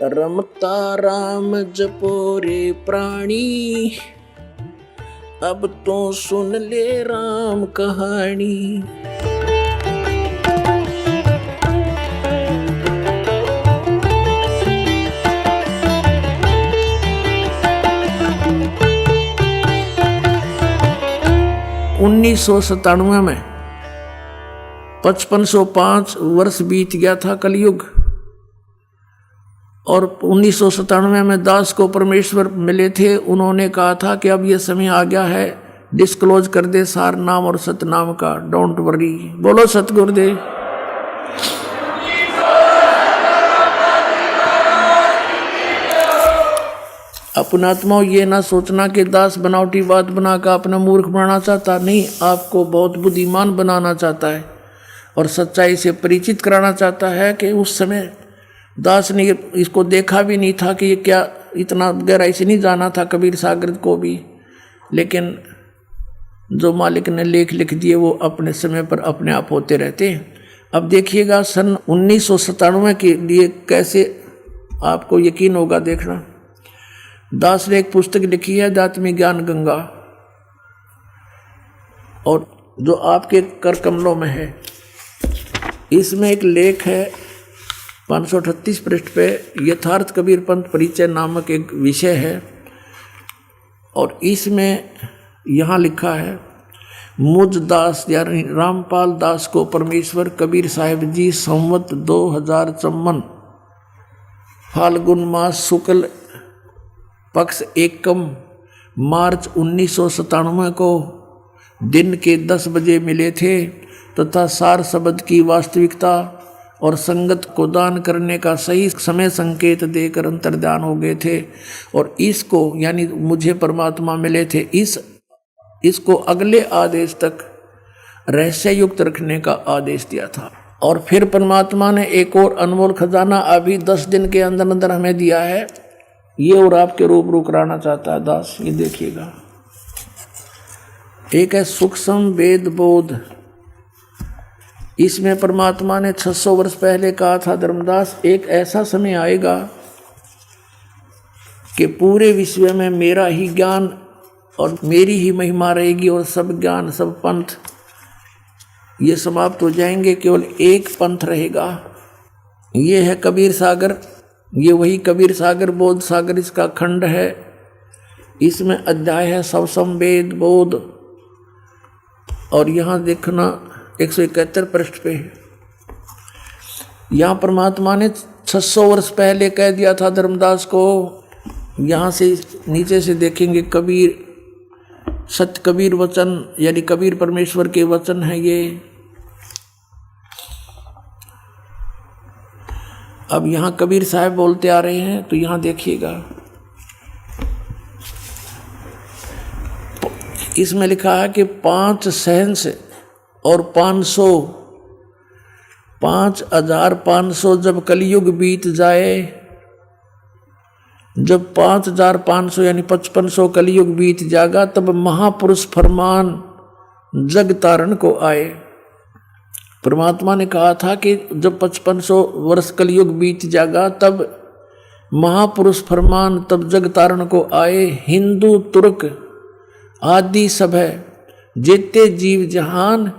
रमता राम जपो रे प्राणी, अब तो सुन ले राम कहानी। 1997 में 5505 वर्ष बीत गया था कलयुग, और 1997 में दास को परमेश्वर मिले थे। उन्होंने कहा था कि अब ये समय आ गया है, डिस्क्लोज कर दे सार नाम और सतनाम का, डोंट वरी। बोलो सतगुरुदेव। अपनात्मा ये ना सोचना कि दास बनावटी बात बनाकर अपना मूर्ख बनाना चाहता, नहीं, आपको बहुत बुद्धिमान बनाना चाहता है और सच्चाई से परिचित कराना चाहता है कि उस समय दास ने इसको देखा भी नहीं था कि ये क्या, इतना गहराई से नहीं जाना था कबीर सागर को भी, लेकिन जो मालिक ने लेख लिख दिए वो अपने समय पर अपने आप होते रहते हैं। अब देखिएगा सन 1997 के लिए कैसे आपको यकीन होगा, देखना। दास ने एक पुस्तक लिखी है आध्यात्मिक ज्ञान गंगा, और जो आपके कर कमलों में है, इसमें एक लेख है 538 पृष्ठ पे, यथार्थ कबीर पंथ परिचय नामक एक विषय है, और इसमें यहाँ लिखा है, मुझ दास यानी रामपाल दास को परमेश्वर कबीर साहिब जी संवत 2054 फाल्गुन मास शुक्ल पक्ष एकम मार्च 1997 को दिन के 10 बजे मिले थे तथा सार शब्द की वास्तविकता और संगत को दान करने का सही समय संकेत देकर अंतर्ध्यान हो गए थे, और इसको यानी मुझे परमात्मा मिले थे, इसको अगले आदेश तक रहस्य युक्त रखने का आदेश दिया था। और फिर परमात्मा ने एक और अनमोल खजाना अभी 10 दिन के अंदर अंदर हमें दिया है, ये और आपके रूबरू कराना चाहता है दास। ये देखिएगा, एक है सूक्ष्म वेद बोध। इसमें परमात्मा ने 600 वर्ष पहले कहा था, धर्मदास एक ऐसा समय आएगा कि पूरे विश्व में मेरा ही ज्ञान और मेरी ही महिमा रहेगी, और सब ज्ञान सब पंथ ये समाप्त हो जाएंगे, केवल एक पंथ रहेगा। ये है कबीर सागर, ये वही कबीर सागर बोध सागर इसका खंड है। इसमें अध्याय है सवसम वेद बोध, और यहाँ देखना 171 पृष्ठ पे, यहाँ परमात्मा ने 600 वर्ष पहले कह दिया था धर्मदास को। यहाँ से नीचे से देखेंगे, कबीर सत्य कबीर वचन यानी कबीर परमेश्वर के वचन है ये। अब यहाँ कबीर साहब बोलते आ रहे हैं, तो यहाँ देखिएगा, इसमें लिखा है कि 5 सहंस और 5500 जब कलयुग बीत जाए, जब 5500 यानी 5500 कलयुग बीत जाएगा, तब महापुरुष फरमान जग तारण को आए। परमात्मा ने कहा था कि जब 5500 वर्ष कलयुग बीत जाएगा तब महापुरुष फरमान तब जग तारण को आए। हिंदू तुर्क आदि सब है जेते जीव जहान,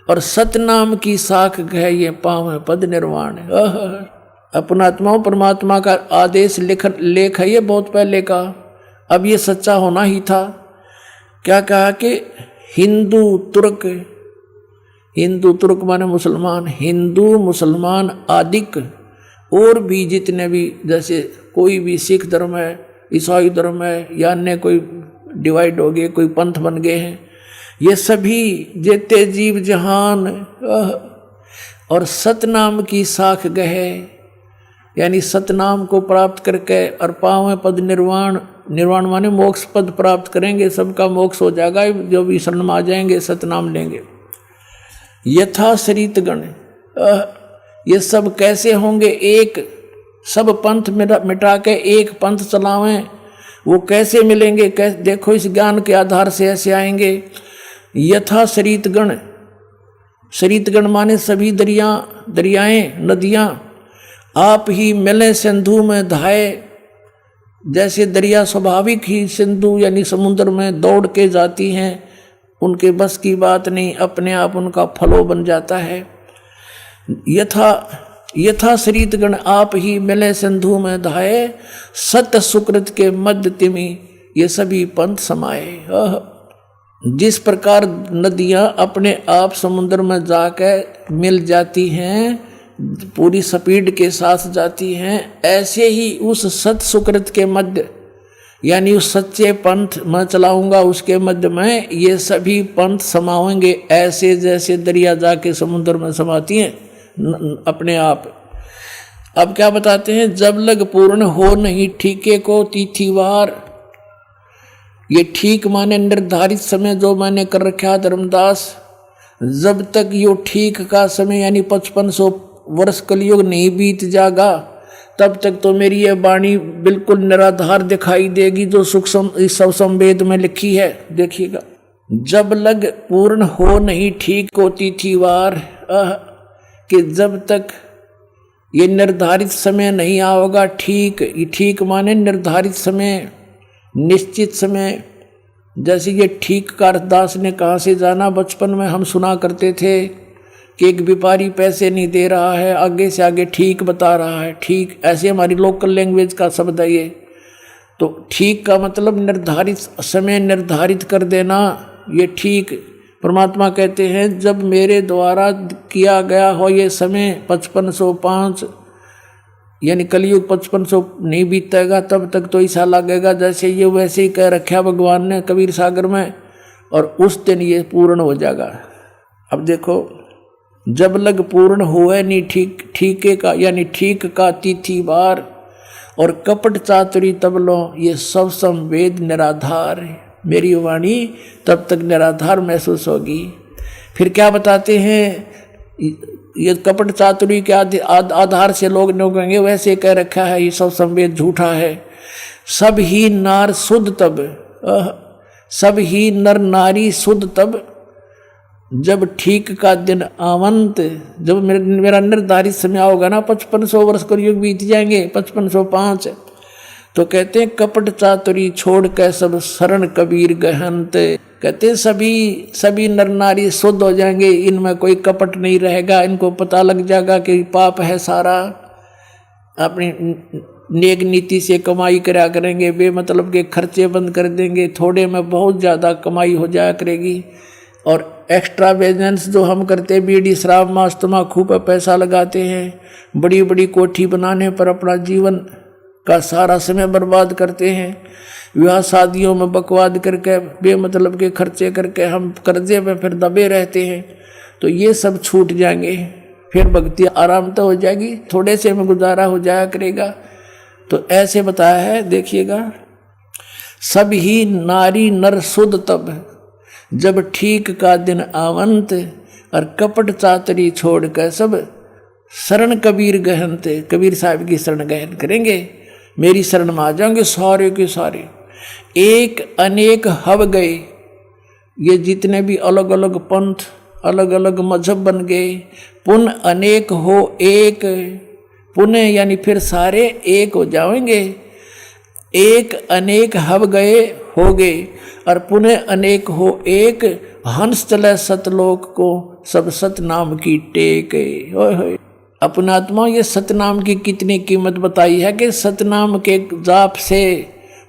और सतनाम की साख गह ये पाँव पद निर्वाण। अपनात्माओं परमात्मा का आदेश लेख है ये बहुत पहले का, अब ये सच्चा होना ही था। क्या कहा कि हिंदू तुर्क माने मुसलमान, हिंदू मुसलमान आदिक, और भी जितने भी, जैसे कोई भी सिख धर्म है, ईसाई धर्म है, या अन्य कोई डिवाइड हो गए, कोई पंथ बन गए हैं, ये सभी जेते जीव जहान और सतनाम की साख गहे, यानी सतनाम को प्राप्त करके और पाँव पद निर्वाण, निर्वाण माने मोक्ष पद प्राप्त करेंगे, सबका मोक्ष हो जाएगा जो भी शरण में आ जाएंगे, सतनाम लेंगे। यथा शरीत गण, ये सब कैसे होंगे, एक सब पंथ मिटा के एक पंथ चलावें, वो कैसे मिलेंगे, कैसे? देखो इस ज्ञान के आधार से ऐसे आएंगे। यथा शरीतगण, शरीतगण माने सभी दरियाएं नदियां, आप ही मिले सिंधु में धाये, जैसे दरिया स्वाभाविक ही सिंधु यानी समुद्र में दौड़ के जाती हैं, उनके बस की बात नहीं, अपने आप उनका फलो बन जाता है। यथा श्रीतगण आप ही मिले सिंधु में धाये, सत सुकृत के मध्य तिमि ये सभी पंथ समाये। जिस प्रकार नदियां अपने आप समुद्र में जाकर मिल जाती हैं, पूरी स्पीड के साथ जाती हैं, ऐसे ही उस सत सुकृत के मध्य यानी उस सच्चे पंथ मैं चलाऊंगा उसके मध्य में ये सभी पंथ समाएंगे, ऐसे जैसे दरिया जाके समुद्र में समाती हैं अपने आप। अब क्या बताते हैं, जब लग पूर्ण हो नहीं ठीके को तिथिवार, ये ठीक माने निर्धारित समय जो मैंने कर रखा धर्मदास, जब तक यो ठीक का समय यानी 5500 वर्ष कलयुग नहीं बीत जाएगा, तब तक तो मेरी ये वाणी बिल्कुल निराधार दिखाई देगी जो सूक्ष्म इस सब संवेद में लिखी है। देखिएगा, जब लग पूर्ण हो नहीं ठीक को तिथिवार, कि जब तक ये निर्धारित समय नहीं आओगा, ठीक माने निर्धारित समय, निश्चित समय। जैसे ये ठीक का दास ने कहाँ से जाना, बचपन में हम सुना करते थे कि एक व्यापारी पैसे नहीं दे रहा है, आगे से आगे ठीक बता रहा है, ठीक, ऐसे हमारी लोकल लैंग्वेज का शब्द है ये। तो ठीक का मतलब निर्धारित समय निर्धारित कर देना, ये ठीक। परमात्मा कहते हैं जब मेरे द्वारा किया गया हो ये समय 5505 यानी कलयुग 5500 नहीं बीतेगा, तब तक तो ऐसा लगेगा जैसे ये वैसे ही कह रखा भगवान ने कबीर सागर में, और उस दिन ये पूर्ण हो जाएगा। अब देखो, जब लग पूर्ण हुए नहीं ठीके का यानी ठीक का तिथिवार, और कपट चातुरी तब लो ये सब संवेद निराधार, मेरी वाणी तब तक निराधार महसूस होगी। फिर क्या बताते हैं, ये कपट चातुरी के आधार से लोग कहेंगे वैसे कह रखा है, ये सब संवेद झूठा है। सब ही नार शुद्ध तब, सब ही नर नारी शुद्ध तब, जब ठीक का दिन आवंत, जब मेरा निर्धारित समय होगा ना, 5500 वर्ष कलयुग बीत जाएंगे, 5505, तो कहते हैं कपट चातुरी छोड़ के सब शरण कबीर गहंत, कहते हैं सभी नर नारी शुद्ध हो जाएंगे, इनमें कोई कपट नहीं रहेगा, इनको पता लग जाएगा कि पाप है सारा, अपनी नेक नीति से कमाई करा करेंगे, बेमतलब के खर्चे बंद कर देंगे, थोड़े में बहुत ज़्यादा कमाई हो जाया करेगी। और एक्स्ट्रा बिजनेस जो हम करते हैं, बीड़ी शराब मांस तम्बाकू पर पैसा लगाते हैं, बड़ी बड़ी कोठी बनाने पर अपना जीवन का सारा समय बर्बाद करते हैं, विवाह शादियों में बकवाद करके बेमतलब के खर्चे करके हम कर्जे में फिर दबे रहते हैं, तो ये सब छूट जाएंगे, फिर भक्ति आराम तो हो जाएगी, थोड़े से में गुजारा हो जाया करेगा। तो ऐसे बताया है, देखिएगा, सब ही नारी नर शुद्ध तब, जब ठीक का दिन आवंत, और कपट चातरी छोड़ कर सब शरण कबीर गहनते, कबीर साहब की शरण गहन करेंगे, मेरी शरण में आ जाएंगे सारे के सारे। एक अनेक हव गए, ये जितने भी अलग अलग पंथ अलग अलग मजहब बन गए, पुन अनेक हो एक, पुनः यानी फिर सारे एक हो जाएंगे। एक अनेक हव गए हो गए, और पुनः अनेक हो एक, हंस चले सतलोक को सब सतनाम की टेक। अपनात्मा ये सतनाम की कितनी कीमत बताई है कि सतनाम के जाप से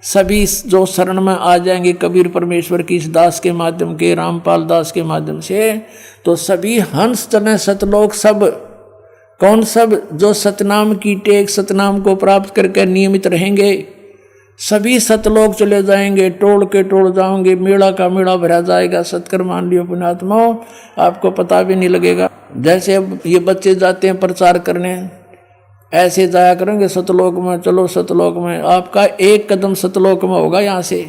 सभी जो शरण में आ जाएंगे कबीर परमेश्वर की इस दास के माध्यम के, रामपाल दास के माध्यम से, तो सभी हंस चले सतलोक, सब कौन, सब जो सतनाम की टेक सतनाम को प्राप्त करके नियमित रहेंगे, सभी सतलोक चले जाएंगे, टोल के टोल जाओगे, मेला का मेला भरा जाएगा। सत्कर मान लियो पुण्यात्माओं, आपको पता भी नहीं लगेगा। जैसे अब ये बच्चे जाते हैं प्रचार करने, ऐसे जाया करेंगे सतलोक में, चलो सतलोक में, आपका एक कदम सतलोक में होगा। यहाँ से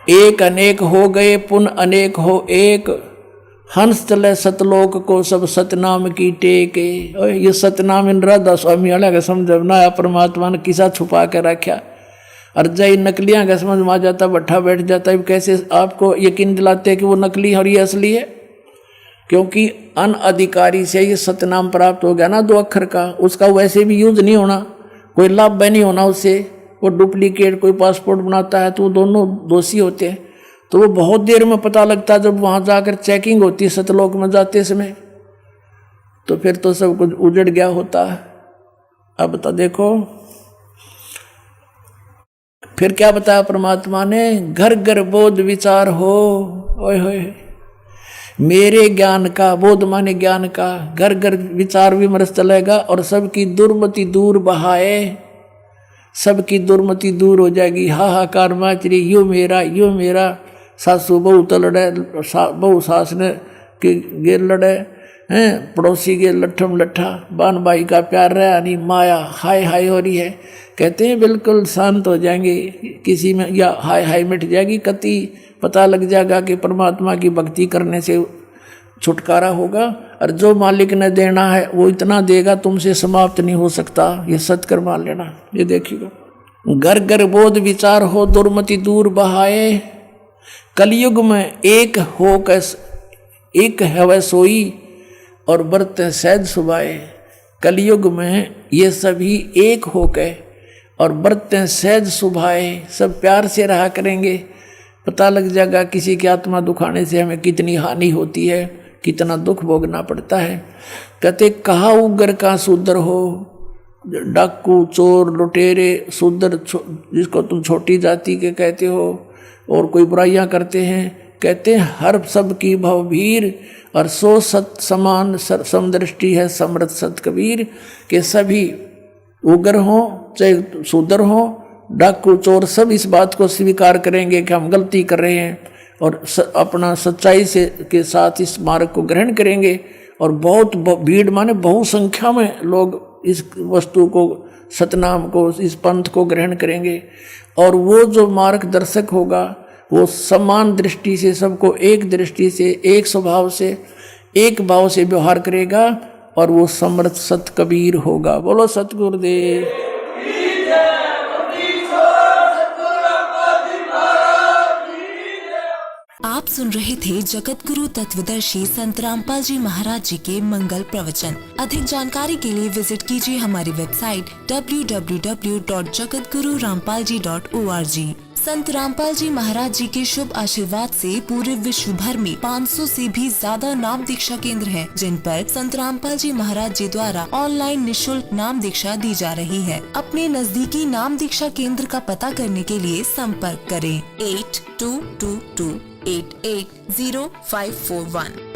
एक अनेक हो गए, पुन अनेक हो एक, हंस चले सतलोक को सब सतनाम की टेक। ये सतनाम इन राधा स्वामी वाला का समझना, परमात्मा ने किसा छुपा के रखा, और जय नकलियाँ का समझ में आ जाता, बैठा बैठ जाता है। कैसे आपको यकीन दिलाते हैं कि वो नकली और ये असली है? क्योंकि अनअधिकारी से ये सतनाम प्राप्त हो गया ना 2 अक्षर का, उसका वैसे भी यूज नहीं होना, कोई लाभ नहीं होना उससे। वो डुप्लीकेट कोई पासपोर्ट बनाता है तो वो दोनों दोषी होते हैं। तो वो बहुत देर में पता लगता है जब वहाँ जाकर चेकिंग होती है सतलोक में जाते समय, तो फिर तो सब कुछ उजड़ गया होता है। अब तो देखो फिर क्या बताया परमात्मा ने, घर घर बोध विचार हो, ओए होए मेरे ज्ञान का, बोध माने ज्ञान का, घर घर विचार विमर्श चलेगा और सबकी दुर्मति दूर बहाए, सबकी दुर्मति दूर हो जाएगी। हाहाकार माचरी यो मेरा, सासू बहू तो लड़े, बहू सास ने के गे लड़े हैं, पड़ोसी के लट्ठम लट्ठा, बान भाई का प्यार रहा नहीं, माया हाय हाय हो रही है। कहते हैं बिल्कुल शांत हो जाएंगे, किसी में या हाय हाय मिट जाएगी, कति पता लग जाएगा कि परमात्मा की भक्ति करने से छुटकारा होगा। और जो मालिक ने देना है वो इतना देगा, तुमसे समाप्त नहीं हो सकता, ये सत्कर मान लेना। ये देखिएगा, घर घर बोध विचार हो, दुर्मति दूर बहाए, कलयुग में एक हो कैस एक है वह सोई, और बरते सहज सुभाए। कलयुग में ये सभी एक हो के और बरते सहज सुभाए, सब प्यार से रहा करेंगे। पता लग जाएगा किसी की आत्मा दुखाने से हमें कितनी हानि होती है, कितना दुख भोगना पड़ता है। कहते कहा उग्र का शूद्र हो, डाकू चोर लुटेरे शूद्र जिसको तुम छोटी जाति के कहते हो और कोई बुराइयां करते हैं, कहते हैं हर सब की भवभीर और सो सत समान समदृष्टि है समृत सत कबीर। के सभी उग्र हों चाहे शूद्र हों, डाकू चोर, सब इस बात को स्वीकार करेंगे कि हम गलती कर रहे हैं और अपना सच्चाई से के साथ इस मार्ग को ग्रहण करेंगे। और बहुत भीड़ माने बहुसंख्या में लोग इस वस्तु को, सतनाम को, इस पंथ को ग्रहण करेंगे। और वो जो मार्गदर्शक होगा वो समान दृष्टि से, सबको एक दृष्टि से, एक स्वभाव से, एक भाव से व्यवहार करेगा और वो समर्थ सत कबीर होगा। बोलो सतगुरुदेव। आप सुन रहे थे जगत गुरु तत्वदर्शी संत रामपाल जी महाराज जी के मंगल प्रवचन। अधिक जानकारी के लिए विजिट कीजिए हमारी वेबसाइट www.jagatgururampalji.org। संत रामपाल जी महाराज जी के शुभ आशीर्वाद से पूरे विश्व भर में 500 से भी ज्यादा नाम दीक्षा केंद्र हैं, जिन पर संत रामपाल जी महाराज जी द्वारा ऑनलाइन निशुल्क नाम दीक्षा दी जा रही है। अपने नजदीकी नाम दीक्षा केंद्र का पता करने के लिए संपर्क करें 8222880541।